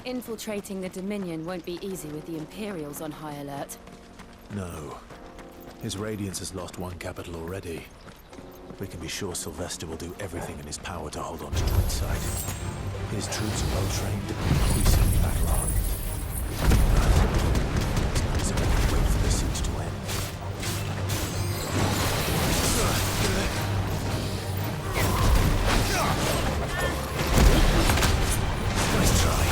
Infiltrating the Dominion won't be easy with the Imperials on high alert. No. His Radiance has lost one capital already. We can be sure Sylvester will do everything in his power to hold on to Goetz side. His troops are well trained and increasingly battle-hardened. So we can wait for the siege to end. Nice try.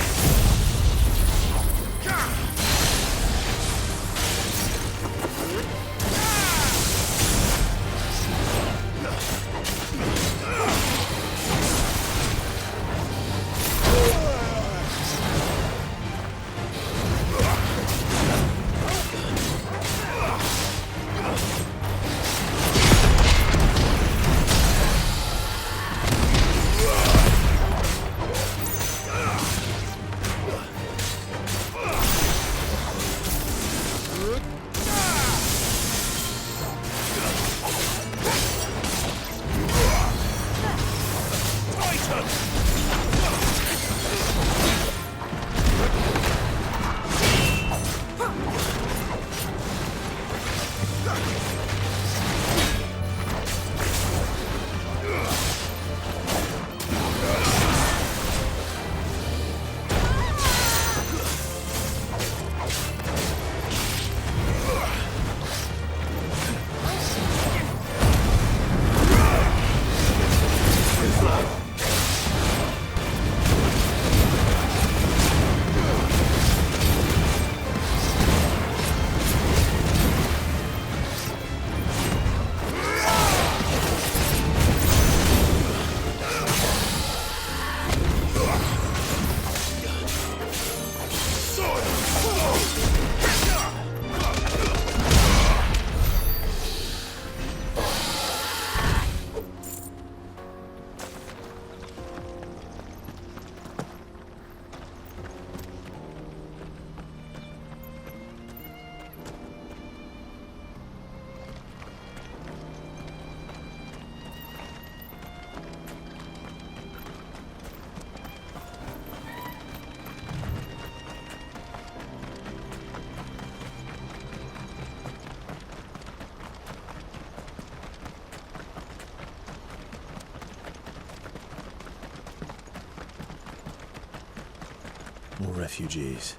More refugees.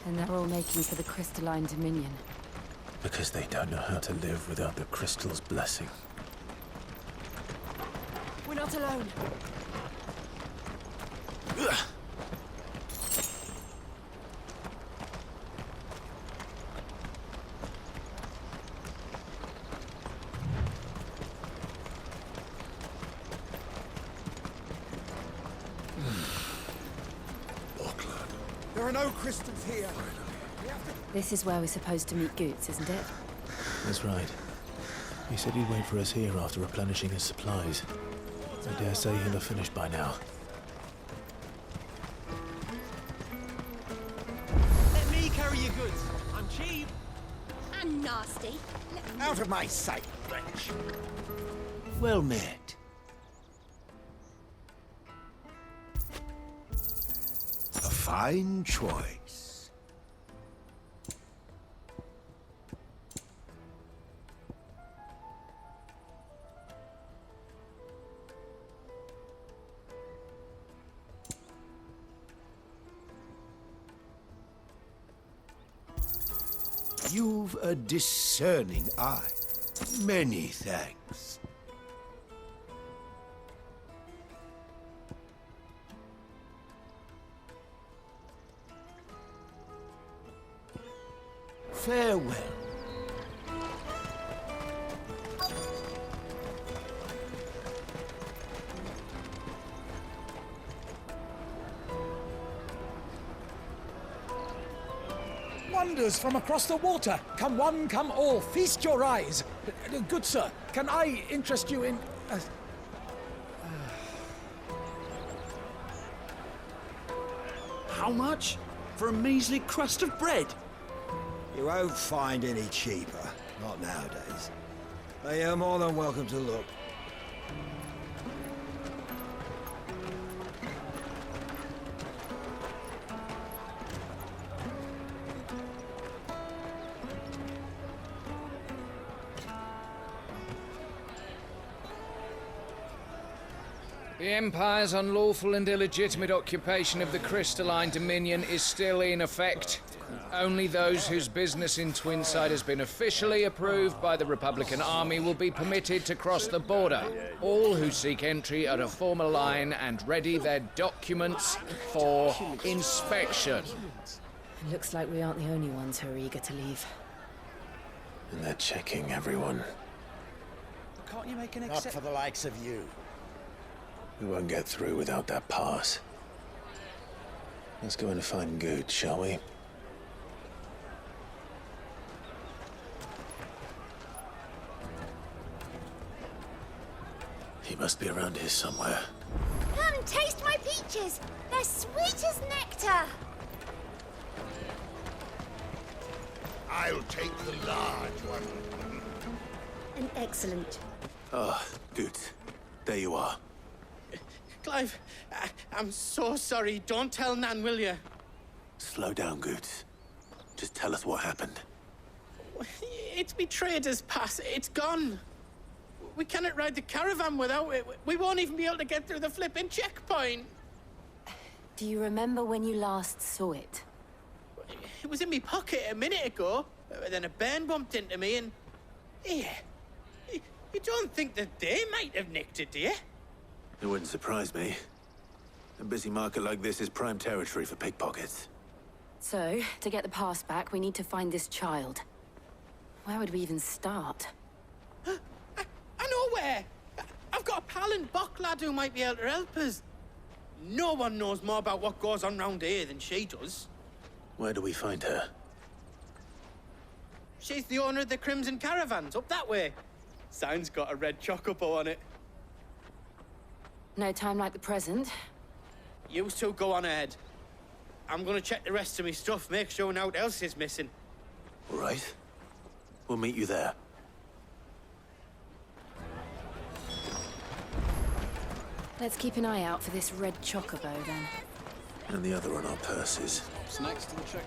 And they're all making for the crystalline Dominion. Because they don't know how to live without the crystal's blessing. We're not alone. There are no crystals here. This is where we're supposed to meet Goetz, isn't it? That's right. He said he'd wait for us here after replenishing his supplies. I dare say he'll have finished by now. Let me carry your goods. I'm cheap. And nasty. Out of my sight, wretch. Well met. A fine choice. You've a discerning eye. Many thanks. Farewell. Wonders from across the water. Come one, come all. Feast your eyes. Good sir, can I interest you in... How much? For a measly crust of bread? You won't find any cheaper. Not nowadays. But you're more than welcome to look. The Empire's unlawful and illegitimate occupation of the crystalline dominion is still in effect. Only those whose business in Twinside has been officially approved by the Republican Army will be permitted to cross the border. All who seek entry are to form a line and ready their documents for inspection. It looks like we aren't the only ones who are eager to leave. And they're checking everyone. Can't you make an Not for the likes of you. We won't get through without that pass. Let's go in and find Goetz, shall we? He must be around here somewhere. Come, taste my peaches. They're sweet as nectar. I'll take the large one. An excellent. Ah, Goetz. There you are. Clive, I'm so sorry. Don't tell Nan, will you? Slow down, Goetz. Just tell us what happened. It's me trader's pass. It's gone. We cannot ride the caravan without it. We won't even be able to get through the flipping checkpoint. Do you remember when you last saw it? It was in my pocket a minute ago. Then a bairn bumped into me and... Yeah. You don't think that they might have nicked it, do you? It wouldn't surprise me. A busy market like this is prime territory for pickpockets. So, to get the pass back, we need to find this child. Where would we even start? I know where! I've got a pal in Bock lad who might be able to help us. No one knows more about what goes on round here than she does. Where do we find her? She's the owner of the Crimson Caravans, up that way. Sign's got a red chocobo on it. No time like the present. You two go on ahead. I'm gonna check the rest of my stuff, make sure nothing else is missing. All right. We'll meet you there. Let's keep an eye out for this red chocobo, then. And the other on our purses. What's next to the check?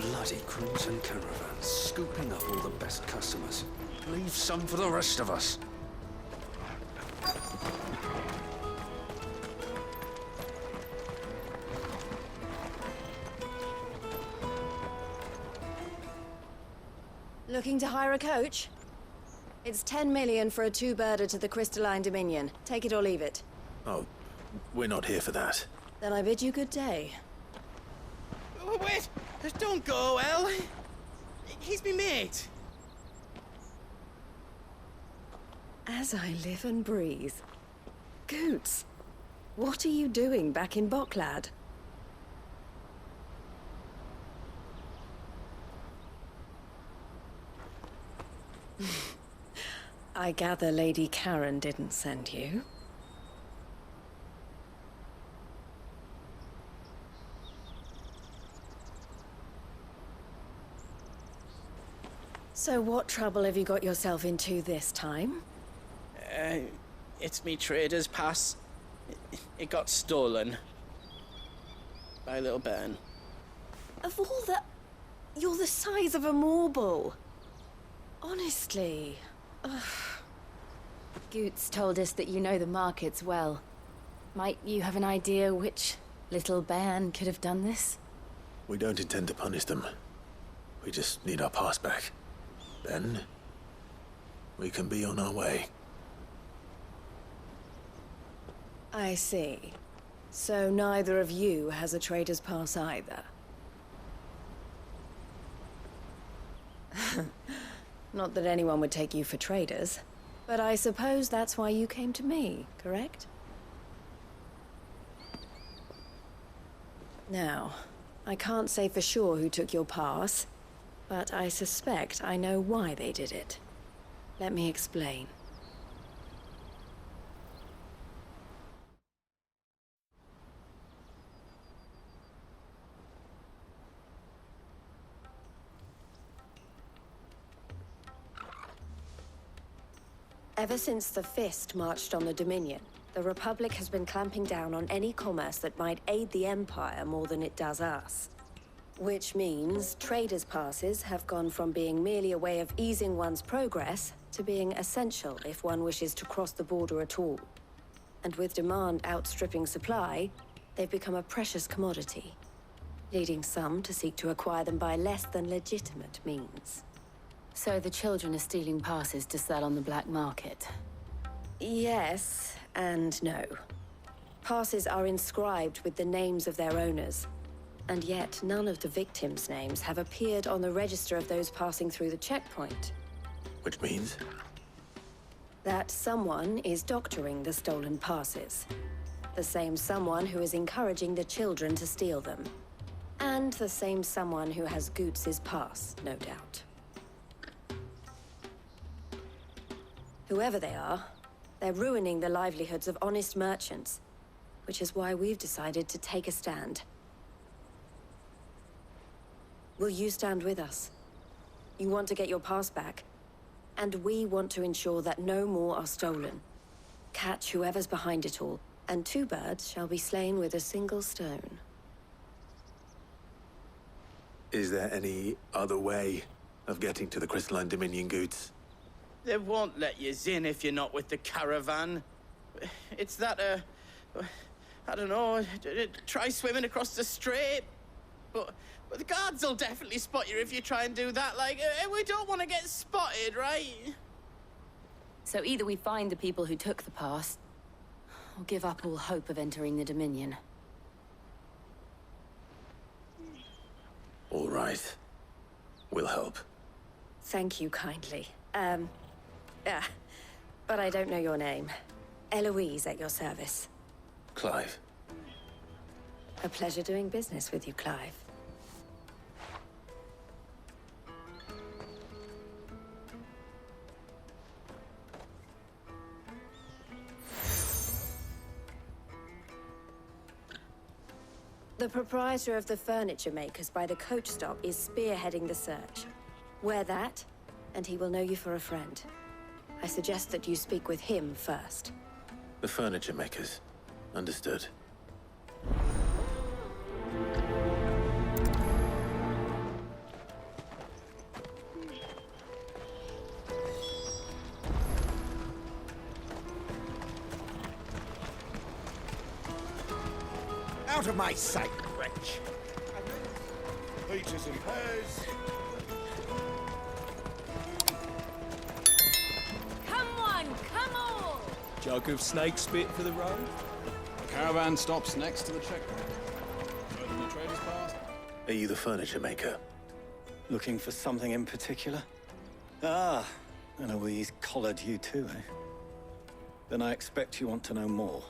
Bloody Crimson Caravans, scooping up all the best customers. Leave some for the rest of us. Looking to hire a coach? It's 10 million for a two-birder to the Crystalline Dominion. Take it or leave it. Oh, we're not here for that. Then I bid you good day. Oh, wait! Don't go, El. He's me mate. As I live and breathe. Goetz, what are you doing back in Bocklad? I gather Lady Karen didn't send you. So what trouble have you got yourself into this time? It's me trader's pass. It got stolen. By a little bairn. Of all the... You're the size of a marble. Honestly. Ugh. Goetz told us that you know the markets well. Might you have an idea which little bairn could have done this? We don't intend to punish them. We just need our pass back. Then, we can be on our way. I see. So neither of you has a trader's pass either. Not that anyone would take you for traders, but I suppose that's why you came to me, correct? Now, I can't say for sure who took your pass, but I suspect I know why they did it. Let me explain. Ever since the Fist marched on the Dominion, the Republic has been clamping down on any commerce that might aid the Empire more than it does us. Which means traders' passes have gone from being merely a way of easing one's progress to being essential if one wishes to cross the border at all. And with demand outstripping supply, they've become a precious commodity, leading some to seek to acquire them by less than legitimate means. So the children are stealing passes to sell on the black market? Yes and no. Passes are inscribed with the names of their owners, and yet none of the victims' names have appeared on the register of those passing through the checkpoint. Which means? That someone is doctoring the stolen passes. The same someone who is encouraging the children to steal them. And the same someone who has Goetz's pass, no doubt. Whoever they are, they're ruining the livelihoods of honest merchants, which is why we've decided to take a stand. Will you stand with us? You want to get your pass back, and we want to ensure that no more are stolen. Catch whoever's behind it all, and two birds shall be slain with a single stone. Is there any other way of getting to the Crystalline Dominion, Goetz? They won't let you in if you're not with the caravan. It's that, I don't know, try swimming across the strait. But the guards will definitely spot you if you try and do that. Like, we don't want to get spotted, right? So either we find the people who took the pass, or give up all hope of entering the Dominion. All right. We'll help. Thank you kindly. But I don't know your name. Eloise at your service. Clive. A pleasure doing business with you, Clive. The proprietor of the furniture makers by the coach stop is spearheading the search. Wear that, and he will know you for a friend. I suggest that you speak with him first. The furniture makers. Understood. Out of my sight, wretch! Peaches and pears. Come on, come on! Jug of snake spit for the road? The caravan stops next to the checkpoint. Open the trader's pass. Are you the furniture maker? Looking for something in particular? Ah, Eloise collared you too, eh? Then I expect you want to know more.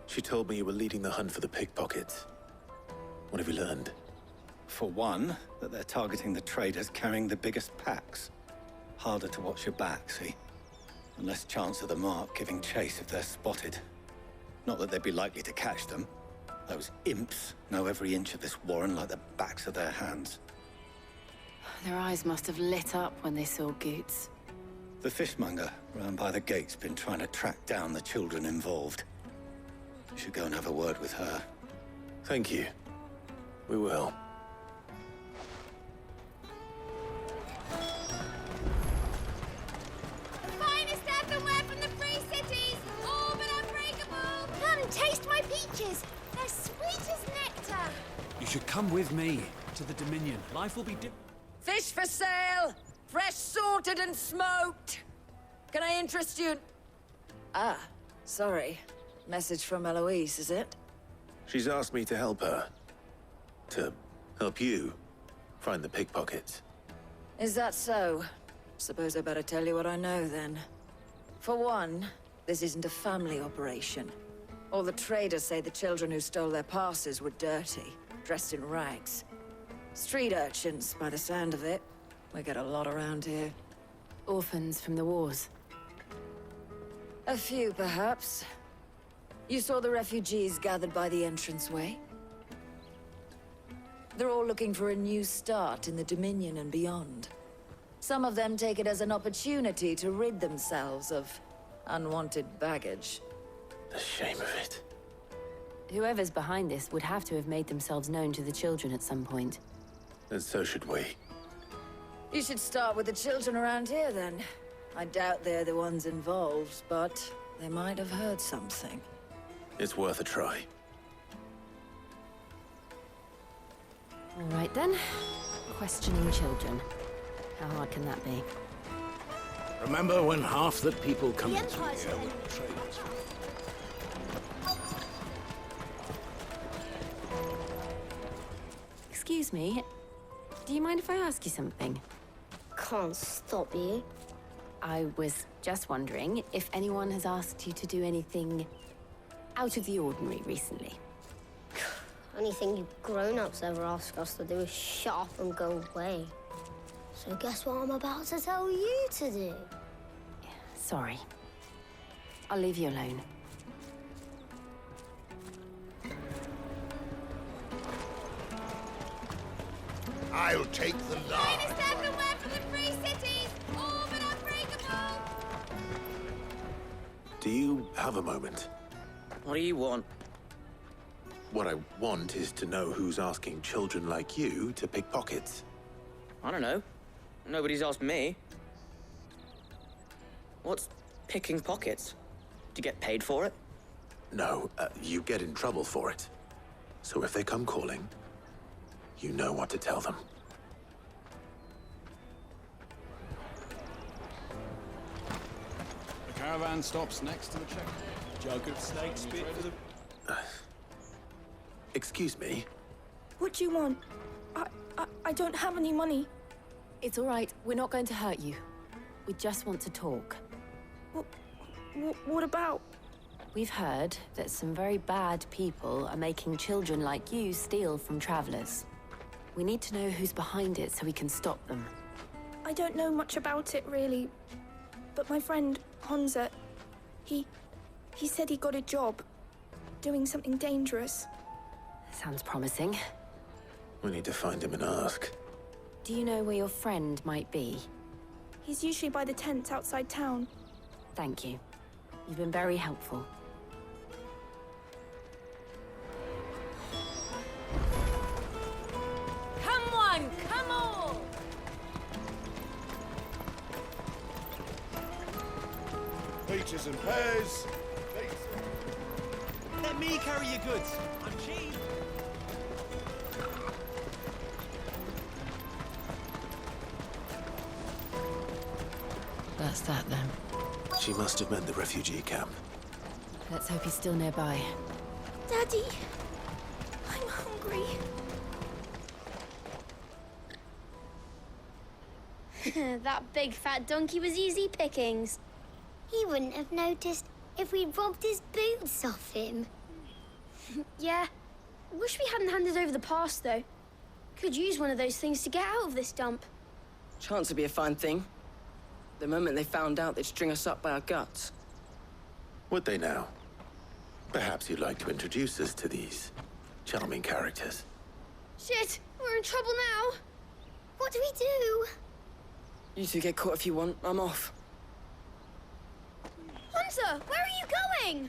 She told me you were leading the hunt for the pickpockets. What have you learned? For one, that they're targeting the traders carrying the biggest packs. Harder to watch your back, see? And less chance of the mark giving chase if they're spotted. Not that they'd be likely to catch them. Those imps know every inch of this warren like the backs of their hands. Their eyes must have lit up when they saw Goetz. The fishmonger round by the gate's been trying to track down the children involved. You should go and have a word with her. Thank you. We will. Finest earthenware from the Free Cities, all but unbreakable. Come, taste my peaches. They're sweet as nectar. You should come with me to the Dominion. Life will be Fish for sale! Fresh sorted and smoked! Can I interest you? Ah, sorry. Message from Eloise, is it? She's asked me to help her. To help you find the pickpockets. Is that so? Suppose I better tell you what I know, then. For one, this isn't a family operation. All the traders say the children who stole their passes were dirty, dressed in rags. Street urchins, by the sound of it. We get a lot around here. Orphans from the wars. A few, perhaps. You saw the refugees gathered by the entranceway? They're all looking for a new start in the Dominion and beyond. Some of them take it as an opportunity to rid themselves of unwanted baggage. The shame of it. Whoever's behind this would have to have made themselves known to the children at some point. And so should we. You should start with the children around here, then. I doubt they're the ones involved, but they might have heard something. It's worth a try. All right, then. Questioning children. How hard can that be? Remember when half the people come The into Empire's here dead. were traders? Excuse me. Do you mind if I ask you something? Can't stop you. I was just wondering if anyone has asked you to do anything out of the ordinary recently. Anything you grown-ups ever ask us to do is shut up and go away. So guess what I'm about to tell you to do? Sorry. I'll leave you alone. I'll take the large Finest one. everywhere from the free cities, all but unbreakable! Do you have a moment? What do you want? What I want is to know who's asking children like you to pick pockets. I don't know. Nobody's asked me. What's picking pockets? Do you get paid for it? No, you get in trouble for it. So if they come calling, you know what to tell them. The caravan stops next to the check. Jug of snake spit for the... Excuse me? What do you want? I don't have any money. It's all right. We're not going to hurt you. We just want to talk. What about? We've heard that some very bad people are making children like you steal from travelers. We need to know who's behind it so we can stop them. I don't know much about it, really. But my friend, Honza, he said he got a job doing something dangerous. Sounds promising. We need to find him and ask. Do you know where your friend might be? He's usually by the tents outside town. Thank you. You've been very helpful. Come on, come on! Peaches and pears. Let me carry your goods. I'm cheap. That's that then. She must have meant the refugee camp. Let's hope he's still nearby. Daddy, I'm hungry. That big fat donkey was easy pickings. He wouldn't have noticed if we'd robbed his boots off him. Yeah. Wish we hadn't handed over the pass, though. Could use one of those things to get out of this dump. Chance would be a fine thing. The moment they found out, they'd string us up by our guts. Would they now? Perhaps you'd like to introduce us to these charming characters. Shit, we're in trouble now. What do we do? You two get caught if you want. I'm off. Hunter, where are you going?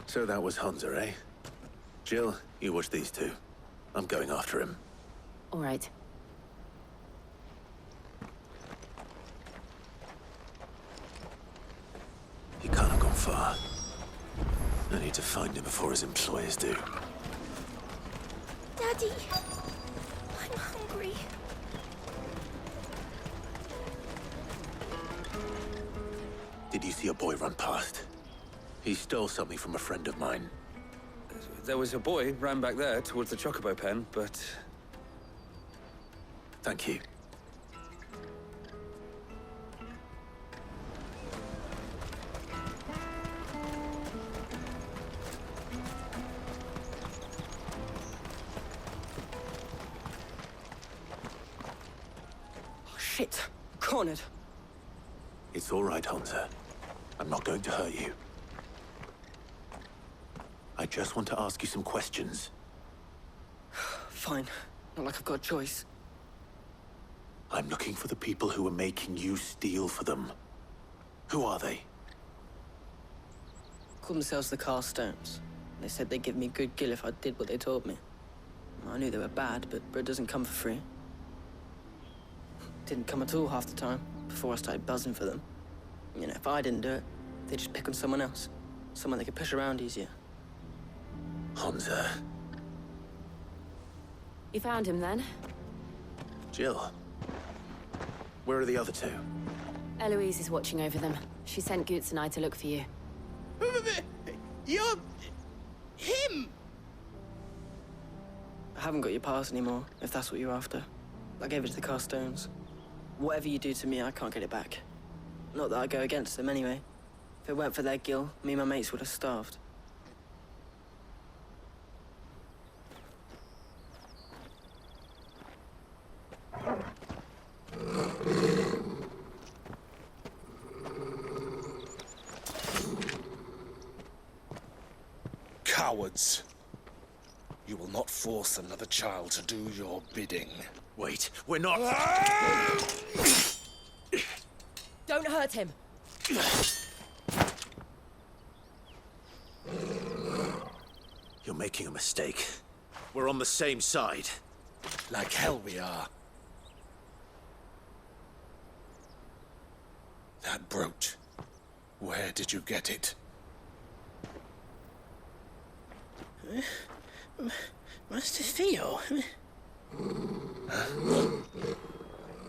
So that was Hunter, eh? Jill, you watch these two. I'm going after him. All right. He can't have gone far. I need to find him before his employers do. Daddy, I'm hungry. Did you see a boy run past? He stole something from a friend of mine. There was a boy ran back there towards the chocobo pen, but... Thank you. Shit. Cornered. It's all right, Hansa. I'm not going to hurt you. I just want to ask you some questions. Fine. Not like I've got a choice. I'm looking for the people who are making you steal for them. Who are they? Called themselves the Carstones. They said they'd give me good gill if I did what they told me. I knew they were bad, but bread doesn't come for free. Didn't come at all half the time, before I started buzzing for them. You know, if I didn't do it, they'd just pick on someone else. Someone they could push around easier. Hansa. You found him then? Jill. Where are the other two? Eloise is watching over them. She sent Goetz and I to look for you. You're... him! I haven't got your pass anymore, if that's what you're after. I gave it to the Carstones. Whatever you do to me, I can't get it back. Not that I go against them anyway. If it weren't for their gill, me and my mates would have starved. Cowards. You will not force another child to do your bidding. Wait, we're not... Don't hurt him. You're making a mistake. We're on the same side. Like hell we are. That brooch. Where did you get it? Master Theo?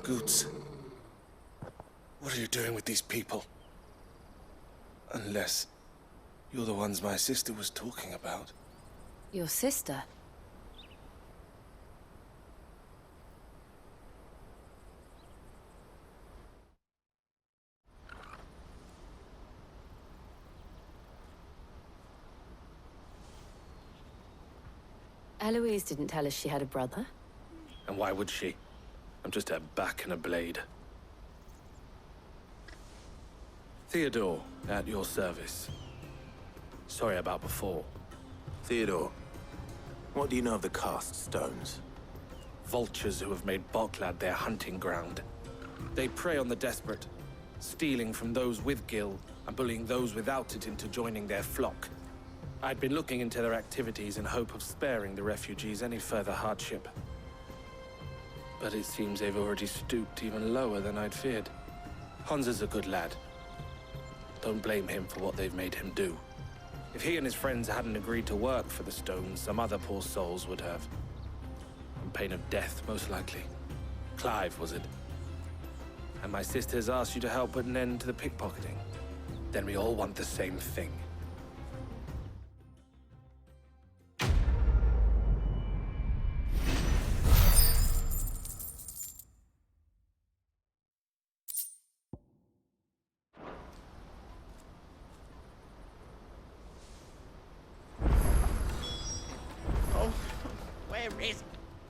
Goetz. What are you doing with these people? Unless you're the ones my sister was talking about. Your sister? Eloise didn't tell us she had a brother. And why would she? I'm just her back and a blade. Theodore, at your service. Sorry about before. Theodore, what do you know of the cast stones? Vultures who have made Boklad their hunting ground. They prey on the desperate, stealing from those with gill and bullying those without it into joining their flock. I'd been looking into their activities in hope of sparing the refugees any further hardship. But it seems they've already stooped even lower than I'd feared. Hansa's a good lad. Don't blame him for what they've made him do. If he and his friends hadn't agreed to work for the stones, some other poor souls would have. On pain of death, most likely. Clive, was it? And my sisters asked you to help put an end to the pickpocketing. Then we all want the same thing.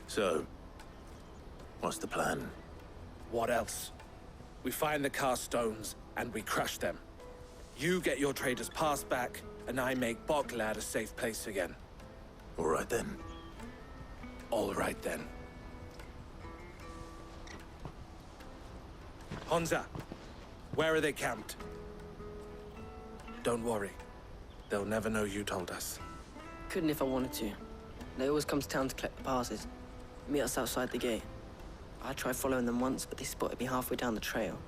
So, what's the plan? What else? We find the cast stones, and we crush them. You get your trader's pass back, and I make Boklad a safe place again. All right then. All right then. Hansa, where are they camped? Don't worry. They'll never know you told us. Couldn't if I wanted to. They always come to town to collect the passes. Meet us outside the gate. I tried following them once, but they spotted me halfway down the trail.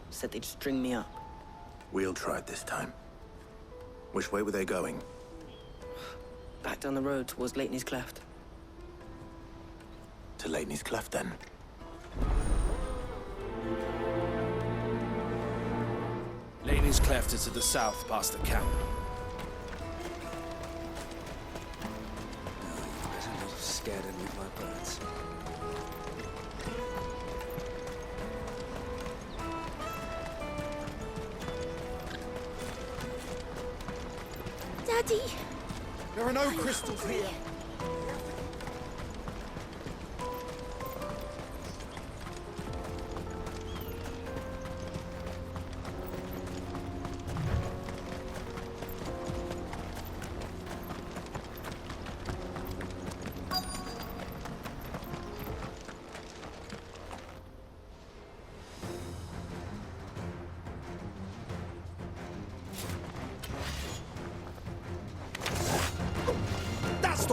Said they'd string me up. We'll try it this time. Which way were they going? Back down the road towards Leighton's Cleft. To Leighton's Cleft, then? Leighton's Cleft is to the south, past the camp. Better not have scared him with my birds. Daddy! There are no crystals here.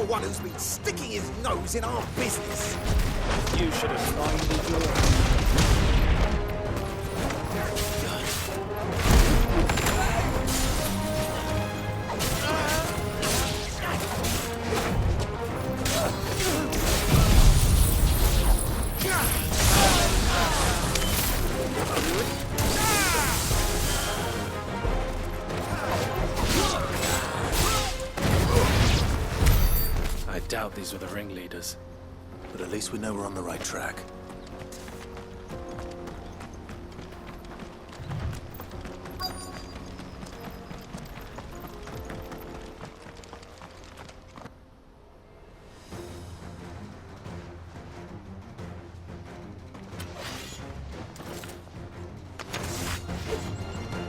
one who's been sticking his nose in our business. You should have minded your... I doubt these were the ringleaders. But at least we know we're on the right track.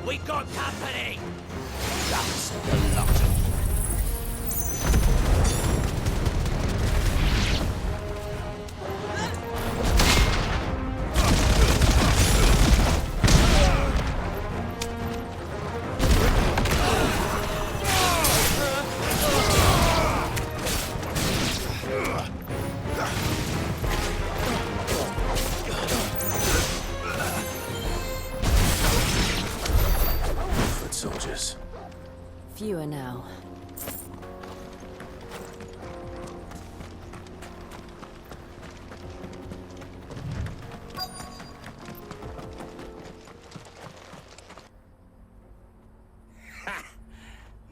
We got company! That's the lot. Soldiers. Fewer now.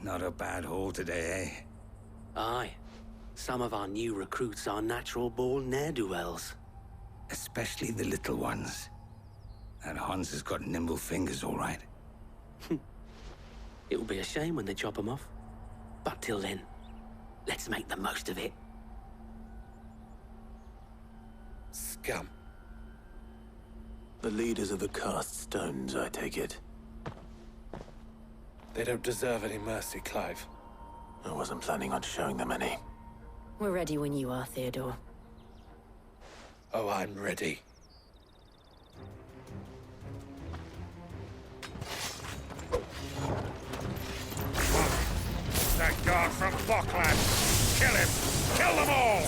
Not a bad haul today, eh? Aye. Some of our new recruits are natural-born ne'er-do-wells. Especially the little ones. That Hans has got nimble fingers, all right. It will be a shame when they chop them off. But till then, let's make the most of it. Scum. The leaders of the cast stones, I take it. They don't deserve any mercy, Clive. I wasn't planning on showing them any. We're ready when you are, Theodore. Oh, I'm ready. That guard from Bockland! Kill him! Kill them all!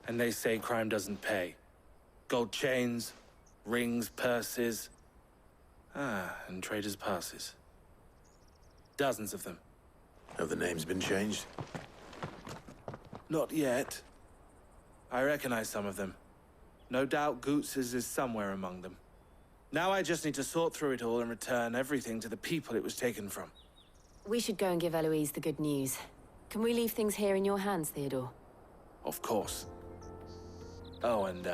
And they say crime doesn't pay. Gold chains, Rings, purses. And traders' passes. Dozens of them. Have the names been changed? Not yet. I recognize some of them. No doubt Goetz's is somewhere among them. Now I just need to sort through it all and return everything to the people it was taken from. We should go and give Eloise the good news. Can we leave things here in your hands, Theodore? Of course. Oh, and,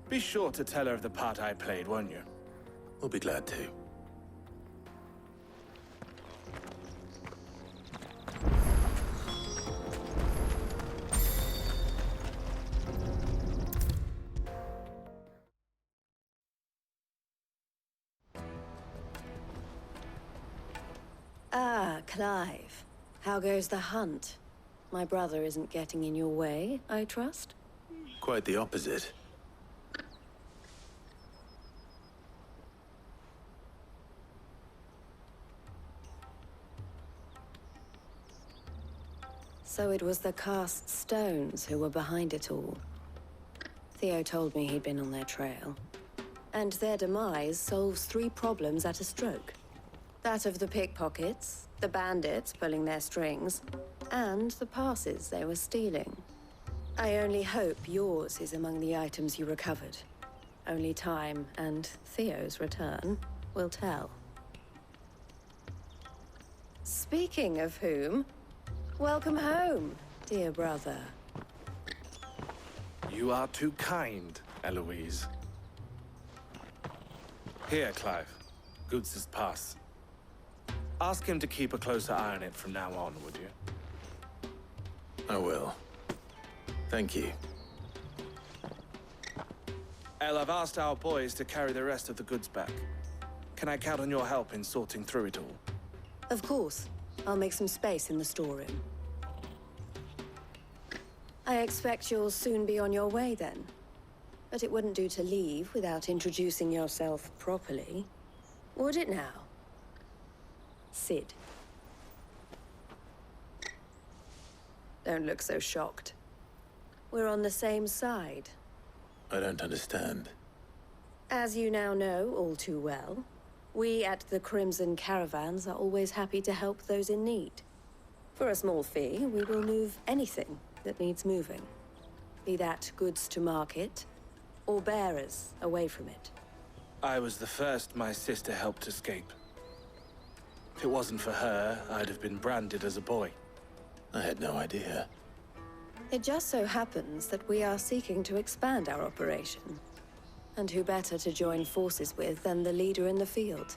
be sure to tell her of the part I played, won't you? We'll be glad to. Ah, Clive. How goes the hunt? My brother isn't getting in your way, I trust? Quite the opposite. So it was the cast stones who were behind it all. Theo told me he'd been on their trail. And their demise solves 3 problems at a stroke. That of the pickpockets, the bandits pulling their strings, and the passes they were stealing. I only hope yours is among the items you recovered. Only time and Theo's return will tell. Speaking of whom, welcome home, dear brother. You are too kind, Eloise. Here, Clive. Goetz's pass. Ask him to keep a closer eye on it from now on, would you? I will. Thank you. El, I've asked our boys to carry the rest of the goods back. Can I count on your help in sorting through it all? Of course. I'll make some space in the storeroom. I expect you'll soon be on your way then. But it wouldn't do to leave without introducing yourself properly. Would it now? Sid. Don't look so shocked. We're on the same side. I don't understand. As you now know all too well, we at the Crimson Caravans are always happy to help those in need. For a small fee, we will move anything that needs moving. Be that goods to market, or bearers away from it. I was the first my sister helped escape. If it wasn't for her, I'd have been branded as a boy. I had no idea. It just so happens that we are seeking to expand our operation. And who better to join forces with than the leader in the field?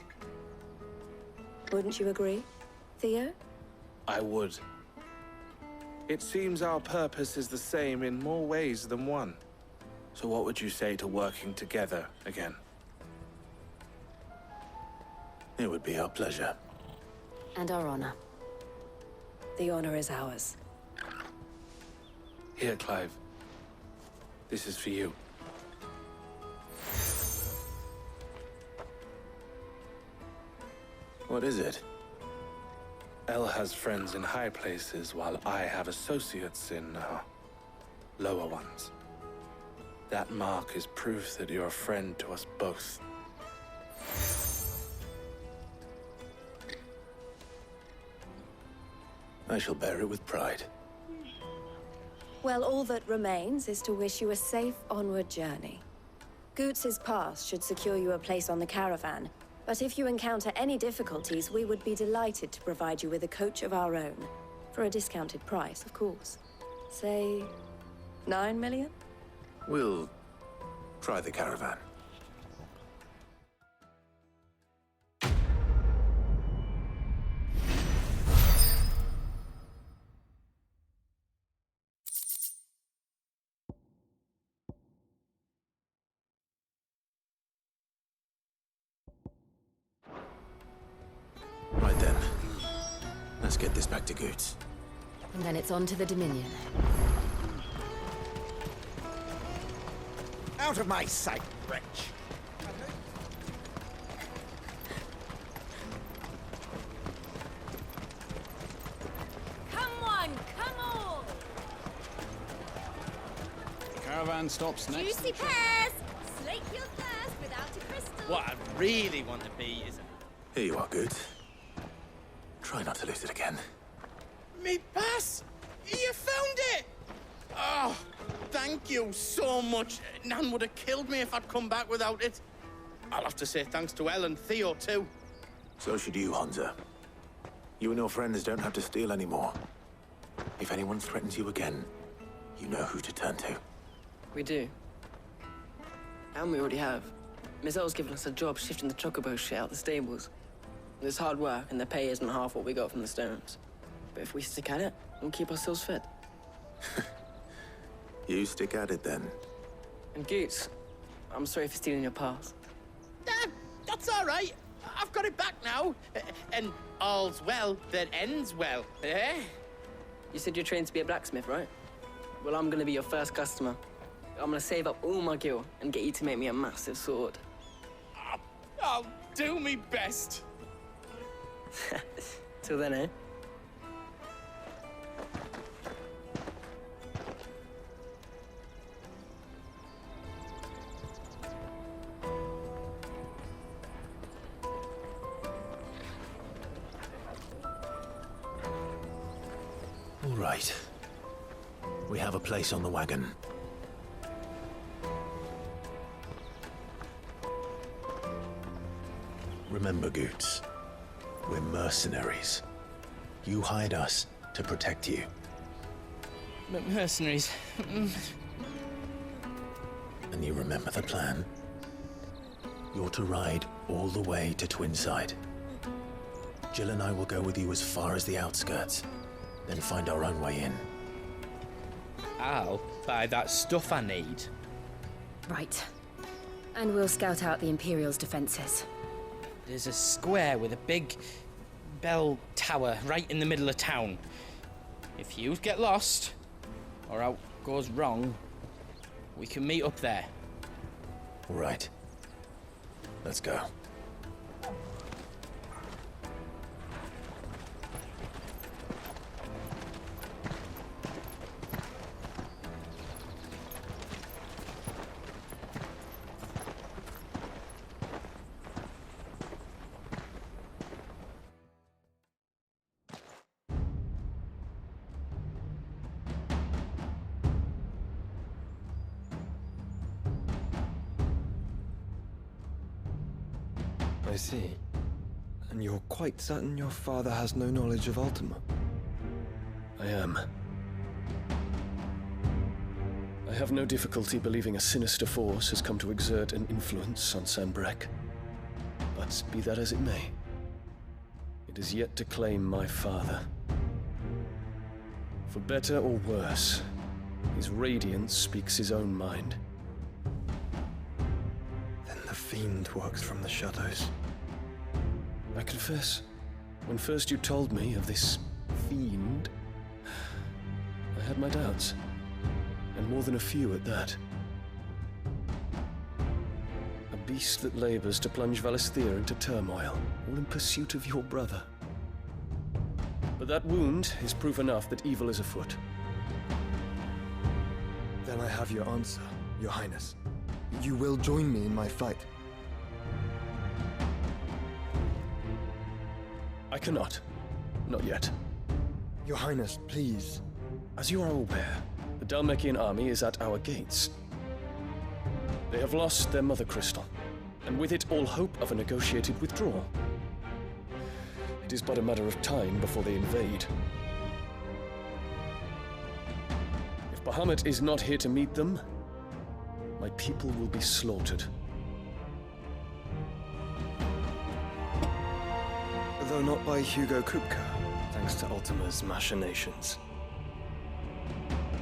Wouldn't you agree, Theo? I would. It seems our purpose is the same in more ways than one. So what would you say to working together again? It would be our pleasure. And our honor. The honor is ours. Here, Clive. This is for you. What is it? El has friends in high places, while I have associates in, lower ones. That mark is proof that you're a friend to us both. I shall bear it with pride. Well, all that remains is to wish you a safe onward journey. Goetz's pass should secure you a place on the caravan, but if you encounter any difficulties, we would be delighted to provide you with a coach of our own. For a discounted price, of course. Say, 9 million? We'll try the caravan. Right then. Let's get this back to Goetz. And then it's on to the Dominion. Out of my sight, wretch! Come on, come on! Caravan stops next. Juicy pears! Slake your thirst What I really want to be is... Here you are, Goetz. Try not to lose it again. Me pass! You found it! Oh, thank you so much. Nan would have killed me if I'd come back without it. I'll have to say thanks to Elle and Theo, too. So should you, Hansa. You and your friends don't have to steal anymore. If anyone threatens you again, you know who to turn to. We do. And we already have. Miss Elle's given us a job shifting the chocobo shit out the stables. It's hard work, and the pay isn't half what we got from the stones. But if we stick at it, we'll keep ourselves fed. You stick at it, then. And Goetz, I'm sorry for stealing your pass. That's all right. I've got it back now. And all's well that ends well, eh? You said you're trained to be a blacksmith, right? Well, I'm gonna be your first customer. I'm gonna save up all my gil and get you to make me a massive sword. I'll do me best. Till then, eh? All right. We have a place on the wagon. Remember, Goetz, we're mercenaries. You hired us to protect you. Mercenaries. And you remember the plan? You're to ride all the way to Twinside. Jill and I will go with you as far as the outskirts, then find our own way in. I'll buy that stuff I need. Right. And we'll scout out the Imperial's defenses. There's a square with a big bell tower right in the middle of town. If you get lost, or out goes wrong, we can meet up there. All right. Let's go. I see. And you're quite certain your father has no knowledge of Ultima? I am. I have no difficulty believing a sinister force has come to exert an influence on Sanbreque. But be that as it may, it is yet to claim my father. For better or worse, his radiance speaks his own mind. Then the fiend works from the shadows. I confess, when first you told me of this fiend, I had my doubts. And more than a few at that. A beast that labors to plunge Valisthea into turmoil, all in pursuit of your brother. But that wound is proof enough that evil is afoot. Then I have your answer, Your Highness. You will join me in my fight. I cannot. Not yet. Your Highness, please. As you are aware, the Dhalmekian army is at our gates. They have lost their mother crystal, and with it all hope of a negotiated withdrawal. It is but a matter of time before they invade. If Bahamut is not here to meet them, my people will be slaughtered. Though not by Hugo Kupka, thanks to Ultima's machinations.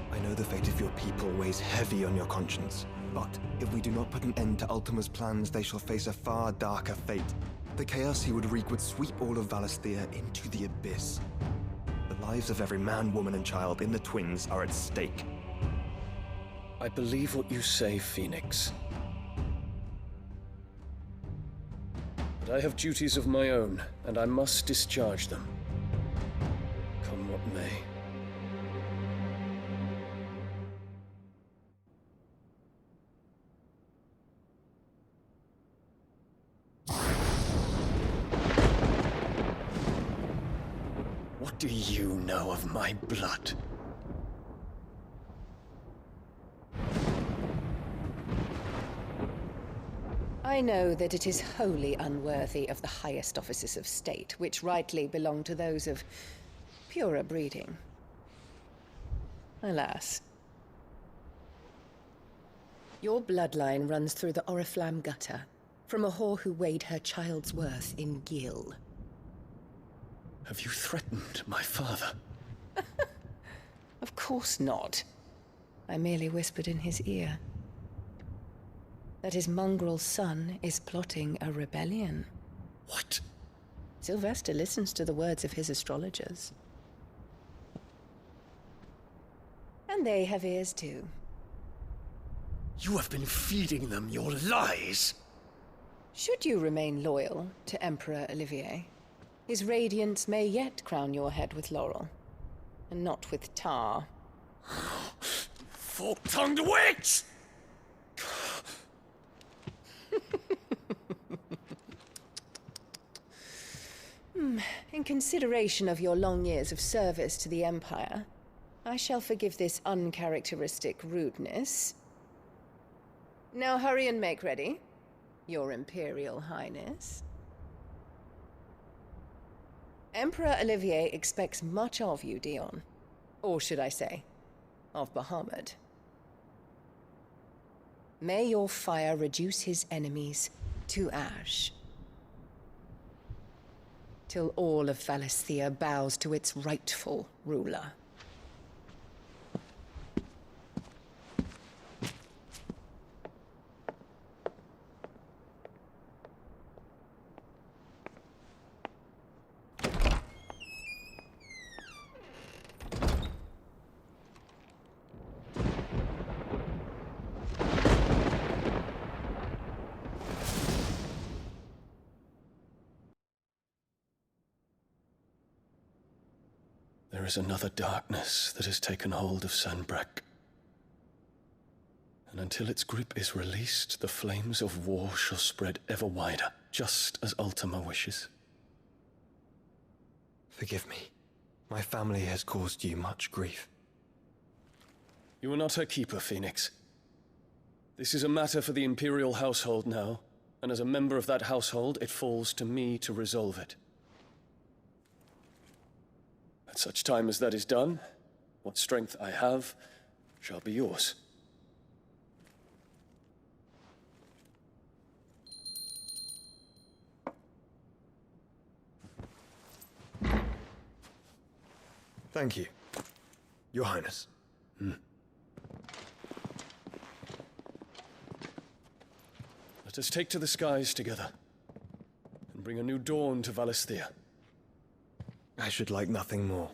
I know the fate of your people weighs heavy on your conscience, but if we do not put an end to Ultima's plans, they shall face a far darker fate. The chaos he would wreak would sweep all of Valisthea into the abyss. The lives of every man, woman, and child in the Twins are at stake. I believe what you say, Phoenix. But I have duties of my own, and I must discharge them. Come what may. What do you know of my blood? I know that it is wholly unworthy of the highest offices of state, which rightly belong to those of purer breeding. Alas. Your bloodline runs through the Oriflamme gutter, from a whore who weighed her child's worth in gil. Have you threatened my father? Of course not. I merely whispered in his ear that his mongrel son is plotting a rebellion. What? Sylvester listens to the words of his astrologers. And they have ears too. You have been feeding them your lies! Should you remain loyal to Emperor Olivier, his radiance may yet crown your head with laurel, and not with tar. Fork-tongued witch! In consideration of your long years of service to the Empire, I shall forgive this uncharacteristic rudeness. Now hurry and make ready, Your Imperial Highness. Emperor Olivier expects much of you, Dion. Or should I say, of Bahamut. May your fire reduce his enemies to ash, till all of Valisthea bows to its rightful ruler. There is another darkness that has taken hold of Sanbreque. And until its grip is released, the flames of war shall spread ever wider, just as Ultima wishes. Forgive me. My family has caused you much grief. You are not her keeper, Phoenix. This is a matter for the Imperial household now, and as a member of that household, it falls to me to resolve it. At such time as that is done, what strength I have shall be yours. Thank you, Your Highness. Let us take to the skies together, and bring a new dawn to Valisthea. I should like nothing more.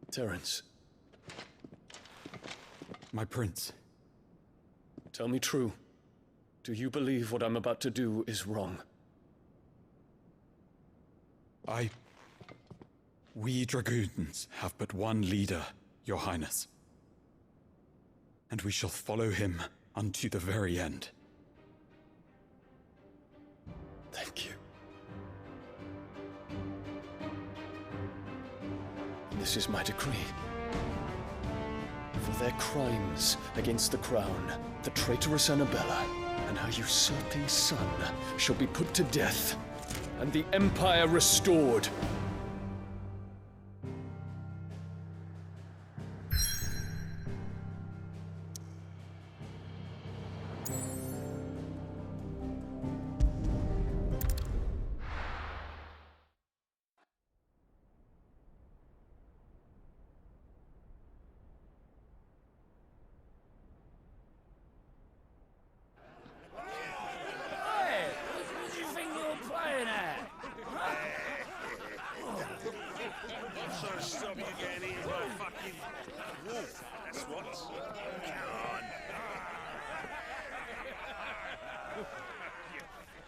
Terence. My prince. Tell me true. Do you believe what I'm about to do is wrong? We dragoons have but one leader, Your Highness. And we shall follow him unto the very end. Thank you. This is my decree. For their crimes against the crown, the traitorous Annabella and her usurping son shall be put to death, and the Empire restored.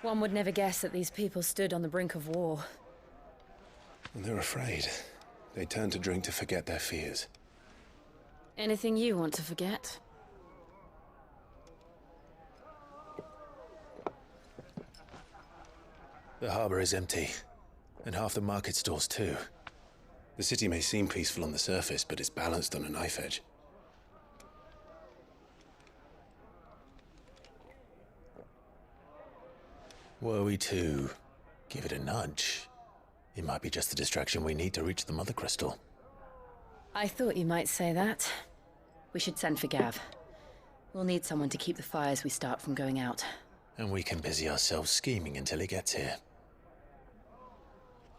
One would never guess that these people stood on the brink of war. They're afraid. They turn to drink to forget their fears. Anything you want to forget? The harbor is empty, and half the market stalls too. The city may seem peaceful on the surface, but it's balanced on a knife edge. Were we to give it a nudge, it might be just the distraction we need to reach the Mother Crystal. I thought you might say that. We should send for Gav. We'll need someone to keep the fires we start from going out. And we can busy ourselves scheming until he gets here.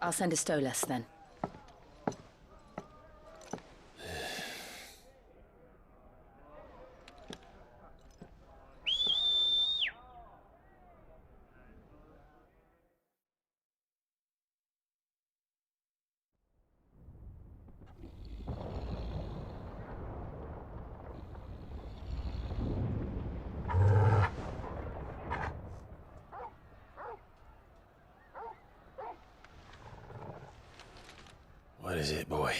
I'll send a Stolas then. What is it, boy?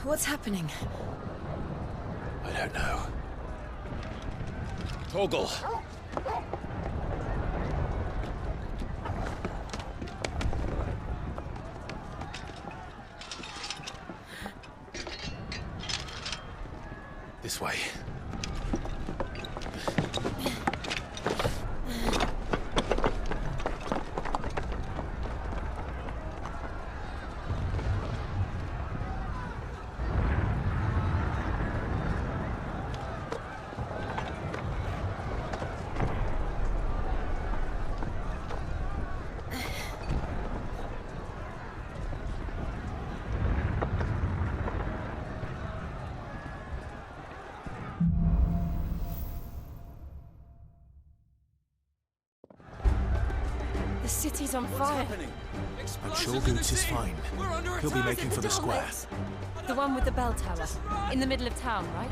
What's happening? I don't know. Torgal! This way. The city's on fire. I'm sure Goetz is fine. He'll be making for the square. The one with the bell tower. In the middle of town, right?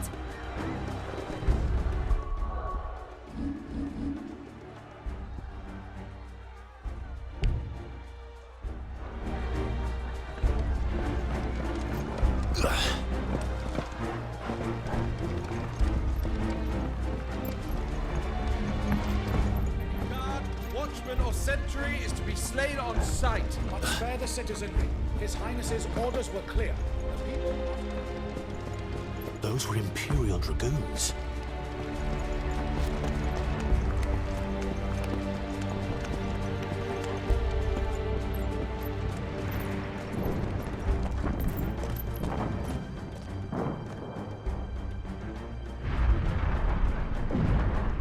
Watchman or sentry is to be slain on sight. But spare the citizenry. His Highness's orders were clear. The people... Those were Imperial Dragoons.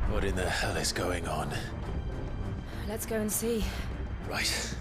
What in the hell is going on? Let's go and see. Right.